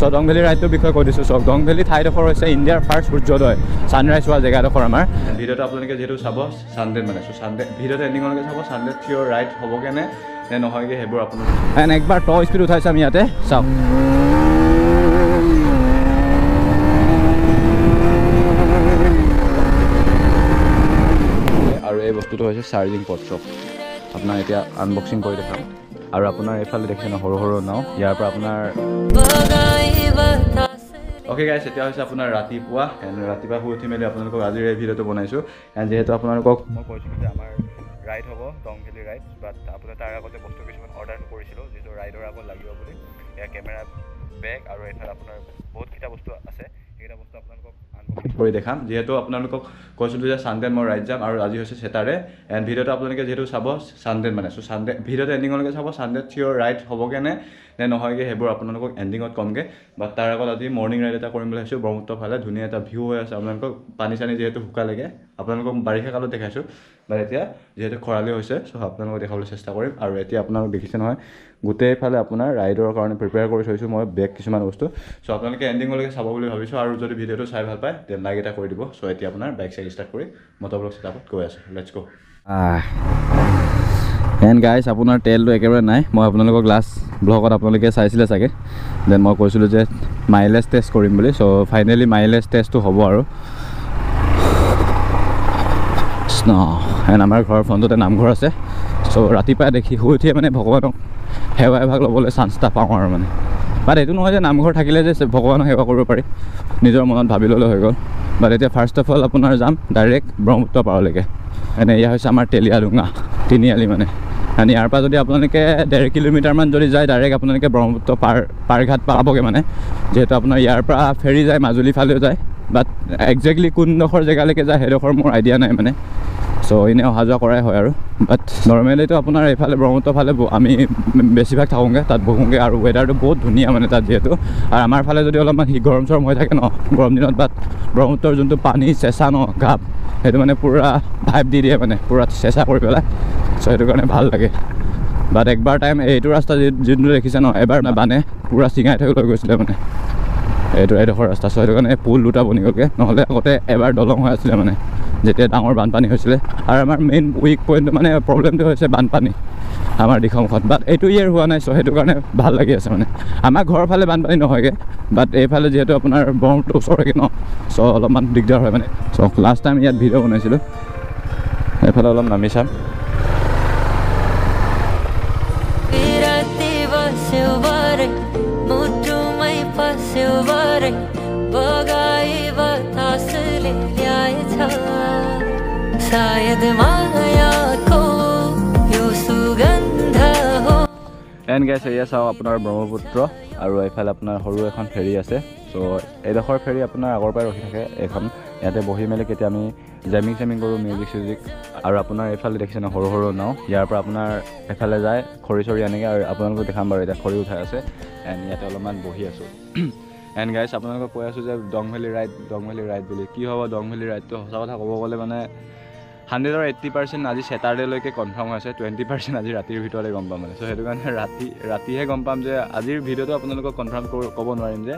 চ' ডং valley ৰাইডটোৰ বিষয়ে কৈ দিছোঁ। চ' ডং ভেলী ঠাইডোখৰ হৈছে ইণ্ডিয়াৰ ফাৰ্ষ্ট সূৰ্যোদয় ছানৰাইজ হোৱা জেগাডোখৰ আমাৰ। ভিডিঅ'টো আপোনালোকে যিহেতু চাব ছানডে মানে, চ' ছানডে ভিডিঅ'টো এণ্ডিঙলৈকে চাব। ছানডে থিয়ৰ ৰাইড হ'বগৈ নে নহয়গৈ সেইবোৰ আপোনালোকে এণ্ড একবাৰ টপ স্পীড উঠাই চাম ইয়াতে চাওক। আৰু এই বস্তুটো হৈছে চাৰ্জিং পৰ্ট। আপোনাৰ এতিয়া আনবক্সিং কৰি দেখাম। আৰু আপোনাৰ এইফালে দেখিছে ন সৰু সৰু নাও, ইয়াৰ পৰা আপোনাৰ অ'কে গাইছ, এতিয়া হৈছে আপোনাৰ ৰাতিপুৱা ৰাতিপুৱা শুই উঠি মেলি আপোনালোকক আজিৰ এই ভিডিঅ'টো বনাইছোঁ। এণ্ড যিহেতু আপোনালোকক মই কৈছিলোঁ যে আমাৰ ৰাইড হ'ব ডং ভেলী ৰাইড, বাট আপোনাৰ তাৰ আগতে বস্তু কিছুমান অৰ্ডাৰ কৰিছিলোঁ যিটো ৰাইডৰ আগত লাগিব বুলি। এয়া কেমেৰা, বেগ আৰু এইফালে আপোনাৰ বহুতকেইটা বস্তু আছে, সেইকেইটা বস্তু আপোনালোকক আনবক্সিং কৰি দেখাম। যিহেতু আপোনালোকক কৈছিলোঁ যে ছানডে মই ৰাইড যাম আৰু আজি হৈছে ছেটাৰডে। এণ্ড ভিডিঅ'টো আপোনালোকে যিহেতু চাব ছানডে মানে, চ' ছানডে ভিডিঅ'টো এণ্ডিঙলৈকে চাব। ছানডে থিয়ৰ ৰাইড হ'বগৈ নে নহয়গৈ সেইবোৰ আপোনালোকক এণ্ডিঙত ক'মগৈ। বাট তাৰ আগত আজি মৰ্ণিং ৰাইড এটা কৰিম বুলি ভাবিছোঁ ব্ৰহ্মপুত্ৰৰ ফালে। ধুনীয়া এটা ভিউ হৈ আছে আপোনালোকক, পানী চানী যিহেতু শুকালেগে আপোনালোকক বাৰিষা কালত দেখাইছোঁ। বাট এতিয়া যিহেতু খৰালি হৈছে, চ' আপোনালোকক দেখাবলৈ চেষ্টা কৰিম। আৰু এতিয়া আপোনালোক দেখিছে নহয় গোটেইফালে আপোনাৰ ৰাইডৰ কাৰণে প্ৰিপেয়াৰ কৰি থৈছোঁ মই বেগ কিছুমান বস্তু। চ' আপোনালোকে এণ্ডিঙলৈকে চাব বুলি ভাবিছোঁ। আৰু যদি ভিডিঅ'টো চাই ভাল পায় দেন লাইক এটা কৰি দিব। চ' এতিয়া আপোনাৰ বাইক চাইক ষ্টাৰ্ট কৰি মটৰব্লগ ছেটআপত গৈ আছোঁ। লেটছ গ'। এণ্ড গাইছ, আপোনাৰ তেলটো একেবাৰে নাই। মই আপোনালোকক লাষ্ট ব্লগত আপোনালোকে চাইছিলে চাগে। দেন মই কৈছিলোঁ যে মাইলেজ টেষ্ট কৰিম বুলি। চ' ফাইনেলি মাইলেজ টেষ্টটো হ'ব আৰু এণ্ড আমাৰ ঘৰৰ ফ্ৰণ্টতে নামঘৰ আছে। চ' ৰাতিপুৱাই দেখি শুই উঠিয়ে মানে ভগৱানক সেৱা এভাগ ল'বলৈ চান্স এটা পাওঁ আৰু মানে। বাট এইটো নহয় যে নামঘৰ থাকিলে যে ভগৱানক সেৱা কৰিব পাৰি, নিজৰ মনত ভাবি ল'লে হৈ গ'ল। বাট এতিয়া ফাৰ্ষ্ট অফ অল আপোনাৰ যাম ডাইৰেক্ট ব্ৰহ্মপুত্ৰ পাৰলৈকে। এনে এয়া হৈছে আমাৰ তেলিয়াডুঙা তিনিআলি মানে। এণ্ড ইয়াৰ পৰা যদি আপোনালোকে 1.5 কিলোমিটাৰমান যদি যায় ডাইৰেক্ট আপোনালোকে ব্ৰহ্মপুত্ৰ পাৰঘাট পাবগৈ মানে। যিহেতু আপোনাৰ ইয়াৰ পৰা ফেৰী যায় মাজুলী ফালেও যায়, বাট একজেক্টলি কোনডোখৰ জেগালৈকে যায় সেইডোখৰ মোৰ আইডিয়া নাই মানে। চ' এনেই অহা যোৱা কৰাই হয় আৰু। বাট নৰ্মেলিটো আপোনাৰ এইফালে ব্ৰহ্মপুত্ৰ ফালে আমি বেছিভাগ থাকোঁগৈ, তাত বহোঁগৈ। আৰু ৱেডাৰটো বহুত ধুনীয়া মানে তাত যিহেতু। আৰু আমাৰ ফালে যদি অলপমান গৰম চৰম হৈ থাকে ন গৰম দিনত, বাট ব্ৰহ্মপুত্ৰৰ যোনটো পানী চেঁচা ন গাপ, সেইটো মানে পূৰা ভাইব দি দিয়ে মানে, পূৰা চেঁচা কৰি পেলাই। চ' সেইটো কাৰণে ভাল লাগে। বাট একবাৰ টাইম এইটো ৰাস্তা যোনটো দেখিছে ন, এবাৰ বানে পূৰা চিঙাই থৈ লৈ গৈছিলে মানে এইডোখৰ ৰাস্তা। চ' সেইটো কাৰণে পুল দুটা বনি গ'লগৈ, নহ'লে আগতে এবাৰ দলং হৈ আছিলে মানে যেতিয়া ডাঙৰ বানপানী হৈছিলে। আৰু আমাৰ মেইন উইক পইণ্ট মানে প্ৰব্লেমটো হৈছে বানপানী আমাৰ দিখমুখত। বাট এইটো ইয়েৰ হোৱা নাই, চ' সেইটো কাৰণে ভাল লাগি আছে মানে। আমাৰ ঘৰৰ ফালে বানপানী নহয়গৈ, বাট এইফালে যিহেতু আপোনাৰ ব্ৰহ্মপুত্ৰ ওচৰলৈকে ন, চ' অলপমান দিগদাৰ হয় মানে। চ' লাষ্ট টাইম ইয়াত ভিডিঅ' বনাইছিলোঁ, এইফালে অলপ নামি চাম। এণ্ড গাইছ, এয়া চাওক আপোনাৰ ব্ৰহ্মপুত্ৰ আৰু এইফালে আপোনাৰ সৰু এখন ফেৰী আছে। চ' এইডোখৰ ফেৰী আপোনাৰ আগৰ পৰাই ৰখি থাকে এইখন। ইয়াতে বহি মেলি কেতিয়া আমি জেমিং চেমিং কৰোঁ, মিউজিক চিউজিক। আৰু আপোনাৰ এইফালে দেখিছে ন সৰু সৰু নাও, ইয়াৰ পৰা আপোনাৰ এফালে যায় খৰি চৰি আনেগৈ। আৰু আপোনালোকক দেখাম বাৰু এতিয়া খৰি উঠাই আছে। এণ্ড ইয়াতে অলপমান বহি আছোঁ। এণ্ড গাইছ, আপোনালোকক কৈ আছোঁ যে ডং ভেলী ৰাইড বুলি। কি হ'ব ডং ভেলী ৰাইডটো? সঁচা কথা ক'ব গ'লে মানে 100ৰ 80% আজি ছেটাৰডেলৈকে কনফাৰ্ম হৈছে, 20% আজি ৰাতিৰ ভিতৰতে গম পাম মানে। চ' সেইটো কাৰণে ৰাতিহে গম পাম যে আজিৰ ভিডিঅ'টো আপোনালোকক কনফাৰ্ম ক'ব নোৱাৰিম যে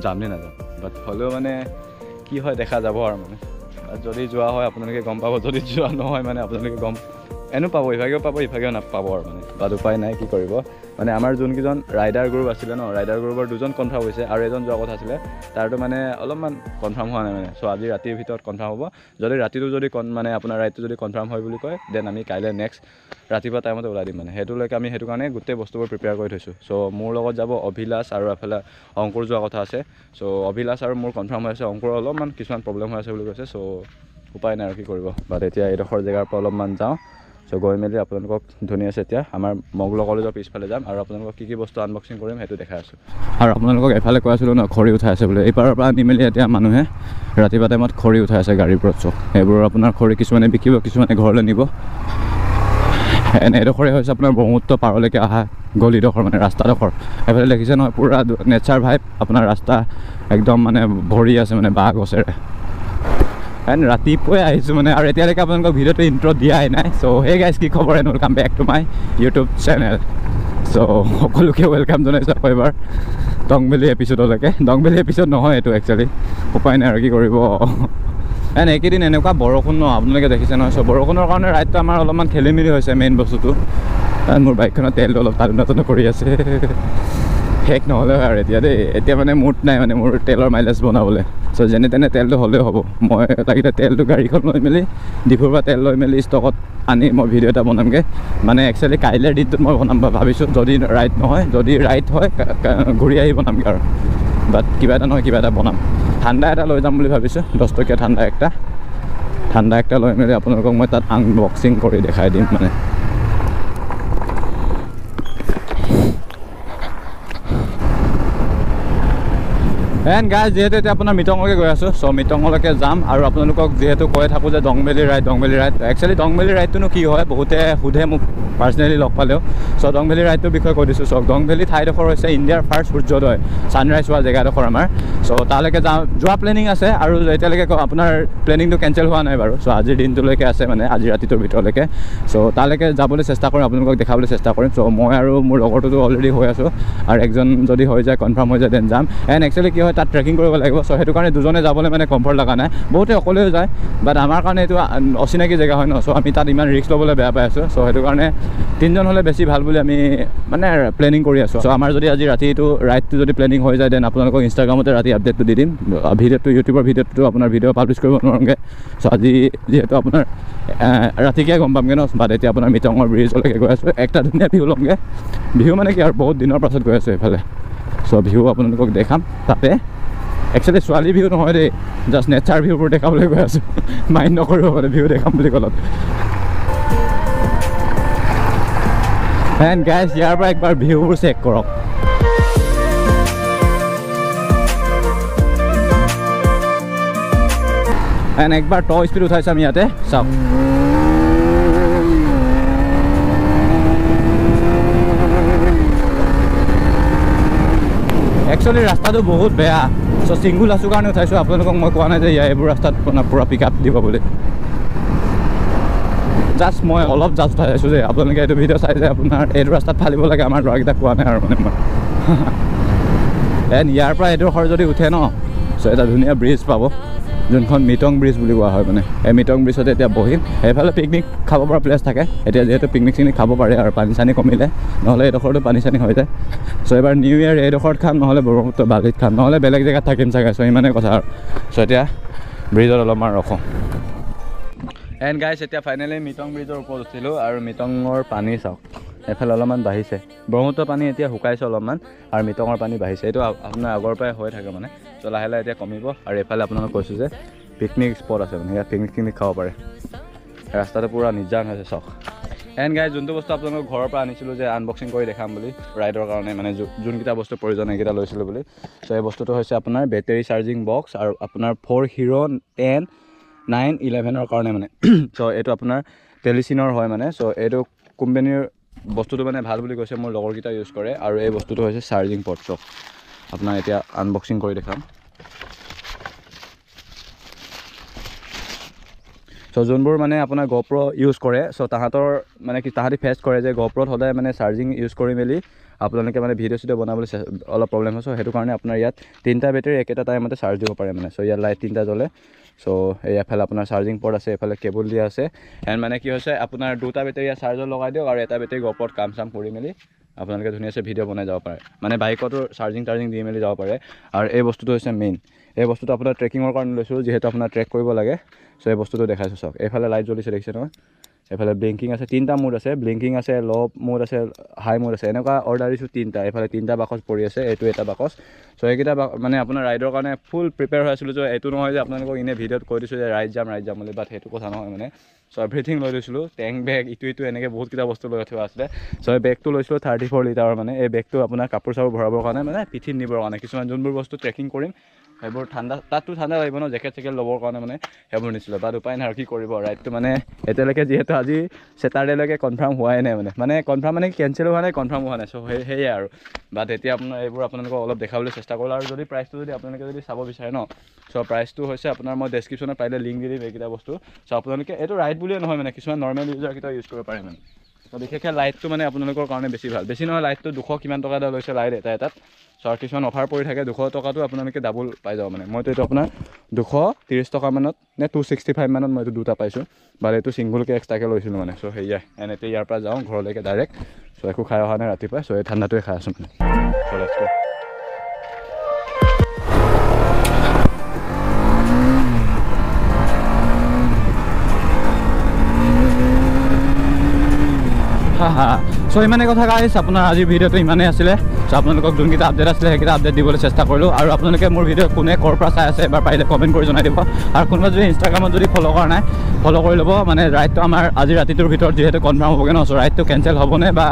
যাম নে নাযাম। বাট হ'লেও মানে কি হয় দেখা যাব আৰু মানে। যদি যোৱা হয় আপোনালোকে গম পাব, যদি যোৱা নহয় মানে আপোনালোকে গম এনেও পাব, ইভাগেও পাব ইভাগেও নাপাব আৰু মানে। বাট উপায় নাই, কি কৰিব মানে। আমাৰ যোনকেইজন ৰাইডাৰ গ্ৰুপ আছিলে ন, ৰাইডাৰ গ্ৰুপৰ 2জন কনফাৰ্ম হৈছে আৰু এজন যোৱা কথা আছিলে, তাৰটো মানে অলপমান কনফাৰ্ম হোৱা নাই মানে। চ' আজি ৰাতিৰ ভিতৰত কনফাৰ্ম হ'ব। যদি ৰাতিটো যদি মানে আপোনাৰ ৰাইডটো যদি কনফাৰ্ম হয় বুলি কয়, দেন আমি কাইলৈ নেক্সট ৰাতিপুৱা টাইমতে ওলাই দিম মানে। সেইটোলৈকে আমি সেইটো কাৰণে গোটেই বস্তুবোৰ প্ৰিপেয়াৰ কৰি থৈছোঁ। চ' মোৰ লগত যাব অভিলাষ আৰু এফালে অংকুৰ যোৱা কথা আছে। চ' অভিলাষ আৰু মোৰ কনফাৰ্ম হৈ আছে, অংকুৰৰ অলপমান কিছুমান প্ৰব্লেম হৈ আছে বুলি কৈছে। চ' উপায় নাই আৰু কি কৰিব। বাট এতিয়া এইডোখৰ জেগাৰ পৰা অলপমান যাওঁ। চ' গৈ মেলি আপোনালোকক ধুনীয়াছে এতিয়া আমাৰ মংগল কলেজৰ পিছফালে যাম আৰু আপোনালোকক কি বস্তু আনবক্সিং কৰিম সেইটো দেখাই আছোঁ। আৰু আপোনালোকক এফালে কৈ আছিলোঁ ন খৰি উঠাই আছে বোলে। এইপাৰৰ পৰা আনি মেলি এতিয়া মানুহে ৰাতিপুৱা টাইমত খৰি উঠাই আছে গাড়ীৰ ওপৰত। চ' সেইবোৰ আপোনাৰ খৰি কিছুমানে বিকিব, কিছুমানে ঘৰলৈ নিব। এইডোখৰে হৈছে আপোনাৰ ব্ৰহ্মপুত্ৰ পাৰলৈকে অহা গলিডোখৰ মানে ৰাস্তাডোখৰ। এইফালে দেখিছে নহয় পূৰা নেচাৰ ভাইব, আপোনাৰ ৰাস্তা একদম মানে ভৰি আছে মানে বাঁহ গছেৰে। এণ্ড ৰাতিপুৱাই আহিছোঁ মানে, আৰু এতিয়ালৈকে আপোনালোকক ভিডিঅ'টো ইণ্ট্ৰ দিয়াই নাই। চ' হে গাইজ, কি খবৰ? And welcome back to my YouTube channel. So' সকলোকে ৱেলকাম জনাইছোঁ আকৌ এবাৰ দংবেলি এপিছ'ডলৈকে। দংবেলি এপিছ'ড নহয় এইটো একচুৱেলি, উপায় নাই আৰু কি কৰিব। এণ্ড এইকেইদিন এনেকুৱা বৰষুণ ন, আপোনালোকে দেখিছে নহয়। চ' বৰষুণৰ কাৰণে ৰাইডটো আমাৰ অলপমান খেলি মেলি হৈছে মেইন বস্তুটো। মোৰ বাইকখনৰ তেলটো অলপ টানো কৰি আছে, শেষ নহ'লে আৰু এতিয়া দেই। এতিয়া মানে মুড নাই মানে মোৰ তেলৰ মাইলেজ বনাবলৈ। চ' যেনে তেনে তেলটো হ'লেও হ'ব। মই লাগিলে তেলটো গাড়ীখন লৈ মেলি ডিপুৰ পৰা তেল লৈ মেলি ষ্টকত আনি মই ভিডিঅ' এটা বনামগৈ। মানে একচুৱেলি কাইলৈৰ দিনটোত মই বনাম ভাবিছোঁ, যদি ৰাইড নহয়, যদি ৰাইড হয় ঘূৰি আহি বনামগৈ আৰু। বাট কিবা এটা নহয় কিবা এটা বনাম। ঠাণ্ডা এটা লৈ যাম বুলি ভাবিছোঁ, 10 টকীয়া ঠাণ্ডা একটা লৈ মেলি আপোনালোকক মই তাত আনবক্সিং কৰি দেখাই দিম মানে। এণ্ড গাইজ যিহেতু এতিয়া আপোনাৰ মিটঙলৈকে গৈ আছোঁ, চ' মিটঙলৈকে যাম। আৰু আপোনালোকক যিহেতু কৈ থাকোঁ যে দংবেলি ৰাইড একচুৱেলি দংবেলি ৰাইডটোনো কি হয় বহুতে সোধে মোক পাৰ্চনেলি লগ পালেও। চ' দংবেলি ৰাইডটোৰ বিষয়ে কৈ দিছোঁ। চ' দংবেলি ঠাইডোখৰ হৈছে ইণ্ডিয়াৰ ফাৰ্ষ্ট সূৰ্যোদয় ছানৰাইজ হোৱা জেগাডোখৰ আমাৰ। চ' তালৈকে যোৱা প্লেনিং আছে, আৰু এতিয়ালৈকে আপোনাৰ প্লেনিংটো কেঞ্চেল হোৱা নাই বাৰু। চ' আজিৰ দিনটোলৈকে আছে মানে, আজি ৰাতিটোৰ ভিতৰলৈকে। চ' তালৈকে যাবলৈ চেষ্টা কৰিম, আপোনালোকক দেখাবলৈ চেষ্টা কৰিম। চ' মই আৰু মোৰ লগৰটোতো অলৰেডি হৈ আছোঁ, আৰু একজন যদি হৈ যায় কনফাৰ্ম হৈ যায় দেন যাম। এণ্ড একচুৱেলি কি হয় তাত ট্ৰেকিং কৰিব লাগিব। চ' সেইটো কাৰণে দুজনে যাবলৈ মানে কমফৰ্ট লগা নাই, বহুতে অকলেও যায়। বাট আমাৰ কাৰণে এইটো অচিনাকি জেগা হয় ন, চ' আমি তাত ইমান ৰিস্ক ল'বলৈ বেয়া পাই আছোঁ। চ' সেইটো কাৰণে 3জন হ'লে বেছি ভাল বুলি আমি মানে প্লেনিং কৰি আছোঁ। চ' আমাৰ যদি আজি ৰাতিটো ৰাইডটো যদি প্লেনিং হৈ যায় দেন আপোনালোকক ইনষ্টাগ্ৰামতে ৰাতি আপডেটটো দি দিম। ভিডিঅ'টো ইউটিউবৰ ভিডিঅ'টো আপোনাৰ ভিডিঅ' পাব্লিছ কৰিব নোৱাৰোঁগৈ। চ' আজি যিহেতু আপোনাৰ ৰাতিকৈ গম পামগৈ ন। বাট এতিয়া আপোনাৰ মিটঙৰ ব্ৰিজলৈকে গৈ আছোঁ, একটা ধুনীয়া ভিউ ল'মগৈ। ভিউ মানে কি আৰু বহুত দিনৰ পাছত গৈ আছোঁ এইফালে। চ' ভিউ আপোনালোকক দেখাম তাতে। একচুৱেলি ছোৱালী ভিউ নহয় দেই, জাষ্ট নেচাৰ ভিউবোৰ দেখাবলৈ গৈ আছোঁ। মাইণ্ড নকৰিব মানে ভিউ দেখাম বুলি ক'লত। এণ্ড গাইজ ইয়াৰ পৰা একবাৰ ভিউবোৰ চেক কৰক। এণ্ড একবাৰ টপ স্পীড উঠাইছোঁ আমি ইয়াতে, চাওক। একচুৱেলি ৰাস্তাটো বহুত বেয়া। চ' ছিংগুল আছোঁ কাৰণে উঠাইছোঁ, আপোনালোকক মই কোৱা নাই যে এইবোৰ ৰাস্তাত পূৰা পিক আপ দিব বুলি। জাষ্ট মই অলপ জাষ্ট উঠাই আছোঁ যে আপোনালোকে এইটো ভিডিঅ' চাই যে আপোনাৰ এইটো ৰাস্তাত ফালিব লাগে আমাৰ ল'ৰাকেইটাক কোৱা নাই আৰু মানে মই। এণ্ড ইয়াৰ পৰা এইডোখৰ যদি উঠে ন, চ' এটা ধুনীয়া ব্ৰিজ পাব, যোনখন মিটং ব্ৰিজ বুলি কোৱা হয় মানে। এই মিটং ব্ৰিজতে এতিয়া বহিম। এইফালে পিকনিক খাব পৰা প্লেচ থাকে, এতিয়া যিহেতু পিকনিক চিকনিক খাব পাৰে আৰু পানী চানী কমিলে, নহ'লে এইডোখৰটো পানী চানী হৈ যায়। চ' এবাৰ নিউ ইয়েৰ এইডোখৰত খাম, নহ'লে ব্ৰহ্মপুত্ৰ বালিত খাম, নহ'লে বেলেগ জেগাত থাকিম চাগে। চ' ইমানেই কথা আৰু। চ' এতিয়া ব্ৰিজত অলপমান ৰখোঁ। এণ্ড গাইজ এতিয়া ফাইনেলি মিটং ব্ৰিজৰ ওপৰত উঠিলোঁ, আৰু মিটঙৰ পানী চাওক এফালে অলপমান বাঢ়িছে। ব্ৰহ্মপুত্ৰ পানী এতিয়া শুকাইছে অলপমান, আৰু মিটঙৰ পানী বাঢ়িছে। এইটো আপোনাৰ আগৰ পৰাই হৈ থাকে মানে। চ' লাহে লাহে এতিয়া কমিব। আৰু এইফালে আপোনালোক কৈছোঁ যে পিকনিক স্পট আছে মানে, ইয়াত পিকনিক চিকনিক খাব পাৰে। ৰাস্তাটো পূৰা নিজান হৈছে চাওক। এণ্ড গাইজ যোনটো বস্তু আপোনালোক ঘৰৰ পৰা আনিছিলোঁ যে আনবক্সিং কৰি দেখাম বুলি ৰাইডৰ কাৰণে, মানে যোনকেইটা বস্তু প্ৰয়োজন এইকেইটা লৈছিলোঁ বুলি। চ' এই বস্তুটো হৈছে আপোনাৰ বেটেৰী চাৰ্জিং বক্স, আৰু আপোনাৰ 4 Hero 10, 9, 11ৰ কাৰণে মানে। চ' এইটো আপোনাৰ টেলিচিনৰ হয় মানে। চ' এইটো কোম্পানীৰ বস্তুটো মানে ভাল বুলি কৈছে, মোৰ লগৰকেইটা ইউজ কৰে। আৰু এই বস্তুটো হৈছে চাৰ্জিং পৰ্ট। চ' আপোনাৰ এতিয়া আনবক্সিং কৰি দেখাম। চ' যোনবোৰ মানে আপোনাৰ GoPro ইউজ কৰে, চ' তাহাঁতৰ মানে কি তাহাঁতি ফেচ কৰে যে GoProত সদায় মানে চাৰ্জিং ইউজ কৰি মেলি আপোনালোকে মানে ভিডিঅ' চিডিঅ' বনাবলৈ অলপ প্ৰব্লেম হয়। চ' সেইটো কাৰণে আপোনাৰ ইয়াত 3টা বেটেৰী একেটা টাইমতে চাৰ্জ দিব পাৰে মানে। চ' ইয়াত লাইট 3টা জ্বলে। চ' এইফালে আপোনাৰ চাৰ্জিং পৰ্ট আছে, এইফালে কেবল দিয়া আছে। এণ্ড মানে কি হৈছে আপোনাৰ 2টা বেটেৰী চাৰ্জত লগাই দিয়ক, আৰু এটা বেটেৰী GoProত কাম চাম কৰি মেলি আপোনালোকে ধুনীয়াছে ভিডিঅ' বনাই যাব পাৰে মানে। বাইকতো চাৰ্জিং দি মেলি যাব পাৰে। আৰু এই বস্তুটো হৈছে মেইন। এই বস্তুটো আপোনাৰ ট্ৰেকিঙৰ কাৰণে লৈছোঁ, যিহেতু আপোনাৰ ট্ৰেক কৰিব লাগে। চ' এই বস্তুটো দেখাইছোঁ চাওক। এইফালে লাইট জ্বলিছে দেখিছে নহয়। এইফালে ব্লিংকিং আছে, 3টা মোড আছে, ব্লিংকিং আছে, ল' মোড আছে, হাই মোড আছে। এনেকুৱা অৰ্ডাৰ দিছোঁ 3টা। এইফালে 3টা বাকচ পৰি আছে, এইটো এটা বাকচ। চ' এইকেইটা মানে আপোনাৰ ৰাইডৰ কাৰণে ফুল প্ৰিপেয়াৰ হৈ আছিলোঁ। যে এইটো নহয় যে আপোনালোকক এনেই ভিডিঅ'ত কৈ দিছোঁ যে ৰাইড যাম বুলি, বাট সেইটো কথা নহয় মানে। চ' এভৰিথিং লৈ লৈছিলোঁ, টেংক বেগ ইটো এনেকৈ বহুতকেইটা বস্তু লৈ থোৱা আছিলে। চ' এই বেগটো লৈছিলোঁ 34 লিটাৰৰ মানে। এই বেগটো আপোনাৰ কাপোৰ চাপোৰ ভৰাবৰ কাৰণে মানে, পিঠিত নিবৰ কাৰণে, কিছুমান যোনবোৰ বস্তু ট্ৰেকিং কৰিম সেইবোৰ তাততো ঠাণ্ডা লাগিব ন, জেকেট চেকেট ল'বৰ কাৰণে মানে সেইবোৰ নিছিলোঁ। বাট উপায় নাই আৰু কি কৰিব। ৰাইডটো মানে এতিয়ালৈকে যিহেতু আজি ছেটাৰডেলৈকে কনফাৰ্ম হোৱাই নাই মানে কনফাৰ্ম মানে কেঞ্চেল হোৱা নাই, কনফাৰ্ম হোৱা নাই। চ' সেয়াই আৰু। বাট এতিয়া আপোনাৰ এইবোৰ আপোনালোকক অলপ দেখাবলৈ চেষ্টা কৰিলোঁ। আৰু যদি প্ৰাইচটো যদি আপোনালোকে যদি চাব বিচাৰে ন, চ' প্ৰাইচটো হৈছে আপোনাৰ মই ডেছক্ৰিপশ্যনত পাৰিলে লিংক দি দিম এইকেইটা বস্তু। চ' আপোনালোকে এইটো ৰাইড বুলিয়ে নহয় মানে, কিছুমান নৰ্মেল ইউজাৰকেইটা ইউজ কৰিব পাৰে মানে। তো বিশেষকৈ লাইটটো মানে আপোনালোকৰ কাৰণে বেছি ভাল বেছি নহয় লাইটটো 200 কিমান টকা এটা লৈছে লাইট এটাত চ' কিছুমান অফাৰ পৰি থাকে 200 টকাটো আপোনালোকে ডাবল পাই যাব মানে মইতো এইটো আপোনাৰ 230 টকা মানত নে 265 মানত মই এইটো দুটা পাইছোঁ বাট এইটো ছিংগলকৈ এক্সট্ৰাকৈ লৈছিলোঁ মানে চ' সেয়াই এনেকৈ ইয়াৰ পৰা যাওঁ ঘৰলৈকে ডাইৰেক্ট চ' একো খাই অহা নাই ৰাতিপুৱা চ' এই ঠাণ্ডাটোৱে খাই আছোঁ মানে চ' লেটছ গো চ' ইমানে কথা গাইছ আপোনাৰ আজিৰ ভিডিঅ'টো ইমানেই আছিলে চ' আপোনালোকক যোনকেইটা আপডেট আছিলে সেইকেইটা আপডেট দিবলৈ চেষ্টা কৰিলোঁ আৰু আপোনালোকে মোৰ ভিডিঅ' কোনে ক'ৰ পৰা চাই আছে এবাৰ পাৰিলে কমেণ্ট কৰি জনাই দিব আৰু কোনোবা যদি ইনষ্টাগ্ৰামত যদি ফ'ল' কৰা নাই ফ'ল' কৰি ল'ব মানে ৰাইডটো আমাৰ আজি ৰাতিটোৰ ভিতৰত যিহেতু কনফাৰ্ম হ'বগৈ ন চ' ৰাইডটো কেঞ্চেল হ'বনে বা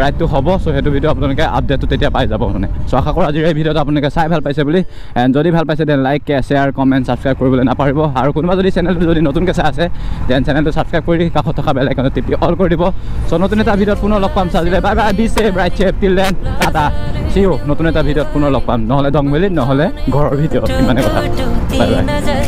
ৰাইডটো হ'ব চ' সেইটো ভিডিঅ' আপোনালোকে আপডেটটো তেতিয়া পাই যাব মানে চ' আশা কৰোঁ আজিৰ এই ভিডিঅ'টো আপোনালোকে চাই ভাল পাইছে বুলি এণ্ড যদি ভাল পাইছে then like share comment subscribe কৰিবলৈ নাপাহৰিব আৰু কোনোবা যদি চেনেলটো যদি নতুনকৈ চাই আছে দেন চেনেলটো ছাবস্ক্ৰাইব কৰি কাষত থকা বেল আইকনটো টিপি অল কৰি দিব চ' নতুন এটা ভিডিঅ'ত পুনৰ লগ পাম চাজিলে bye bye be safe right safe till then tata see you নতুন এটা ভিডিঅ'ত পুনৰ লগ পাম নহ'লে দংবেলিত নহ'লে ঘৰৰ ভিডিঅ' ইমানে কথা বাই বাই